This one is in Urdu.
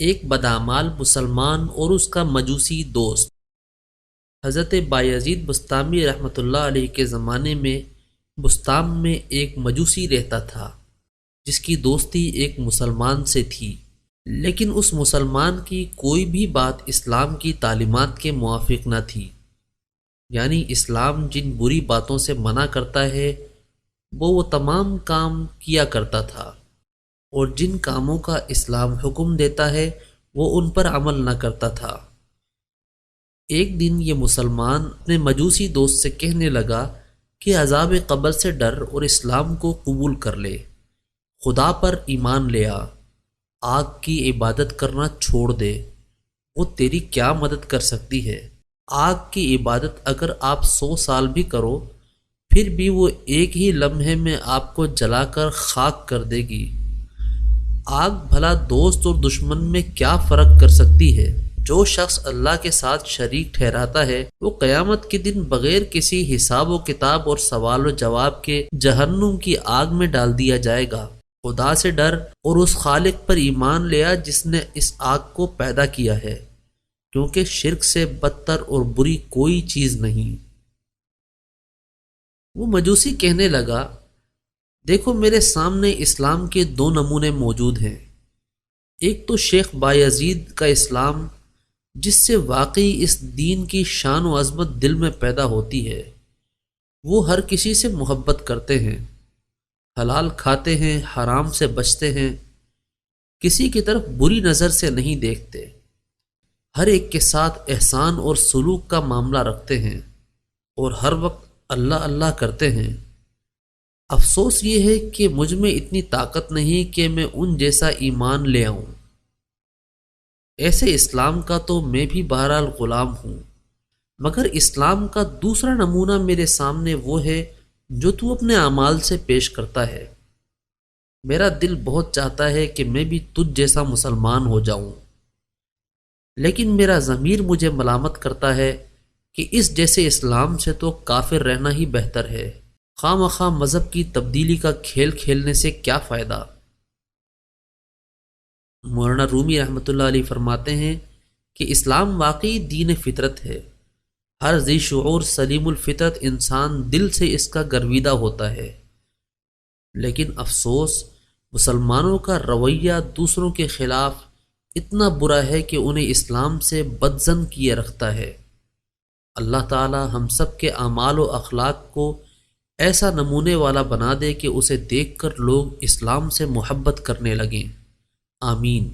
ایک بدعمال مسلمان اور اس کا مجوسی دوست۔ حضرت بایزید بسطامی رحمۃ اللہ علیہ کے زمانے میں بسطام میں ایک مجوسی رہتا تھا جس کی دوستی ایک مسلمان سے تھی، لیکن اس مسلمان کی کوئی بھی بات اسلام کی تعلیمات کے موافق نہ تھی۔ یعنی اسلام جن بری باتوں سے منع کرتا ہے وہ تمام کام کیا کرتا تھا، اور جن کاموں کا اسلام حکم دیتا ہے وہ ان پر عمل نہ کرتا تھا۔ ایک دن یہ مسلمان اپنے مجوسی دوست سے کہنے لگا کہ عذاب قبر سے ڈر اور اسلام کو قبول کر لے، خدا پر ایمان لے آ، آگ کی عبادت کرنا چھوڑ دے، وہ تیری کیا مدد کر سکتی ہے؟ آگ کی عبادت اگر آپ 100 سال بھی کرو پھر بھی وہ ایک ہی لمحے میں آپ کو جلا کر خاک کر دے گی۔ آگ بھلا دوست اور دشمن میں کیا فرق کر سکتی ہے؟ جو شخص اللہ کے ساتھ شریک ٹھہراتا ہے وہ قیامت کے دن بغیر کسی حساب و کتاب اور سوال و جواب کے جہنم کی آگ میں ڈال دیا جائے گا۔ خدا سے ڈر اور اس خالق پر ایمان لیا جس نے اس آگ کو پیدا کیا ہے، کیونکہ شرک سے بدتر اور بری کوئی چیز نہیں۔ وہ مجوسی کہنے لگا، دیکھو میرے سامنے اسلام کے 2 نمونے موجود ہیں۔ ایک تو شیخ بایزید کا اسلام جس سے واقعی اس دین کی شان و عظمت دل میں پیدا ہوتی ہے، وہ ہر کسی سے محبت کرتے ہیں، حلال کھاتے ہیں، حرام سے بچتے ہیں، کسی کی طرف بری نظر سے نہیں دیکھتے، ہر ایک کے ساتھ احسان اور سلوک کا معاملہ رکھتے ہیں، اور ہر وقت اللہ اللہ کرتے ہیں۔ افسوس یہ ہے کہ مجھ میں اتنی طاقت نہیں کہ میں ان جیسا ایمان لے آؤں۔ ایسے اسلام کا تو میں بھی بہرحال غلام ہوں، مگر اسلام کا دوسرا نمونہ میرے سامنے وہ ہے جو تو اپنے اعمال سے پیش کرتا ہے۔ میرا دل بہت چاہتا ہے کہ میں بھی تجھ جیسا مسلمان ہو جاؤں، لیکن میرا ضمیر مجھے ملامت کرتا ہے کہ اس جیسے اسلام سے تو کافر رہنا ہی بہتر ہے۔ خواہ مخواہ مذہب کی تبدیلی کا کھیل کھیلنے سے کیا فائدہ؟ مولانا رومی رحمۃ اللہ علیہ فرماتے ہیں کہ اسلام واقعی دین فطرت ہے۔ ہر ذی شعور سلیم الفطرت انسان دل سے اس کا گرویدہ ہوتا ہے، لیکن افسوس مسلمانوں کا رویہ دوسروں کے خلاف اتنا برا ہے کہ انہیں اسلام سے بدظن کیے رکھتا ہے۔ اللہ تعالی ہم سب کے اعمال و اخلاق کو ایسا نمونے والا بنا دے کہ اسے دیکھ کر لوگ اسلام سے محبت کرنے لگیں۔ آمین۔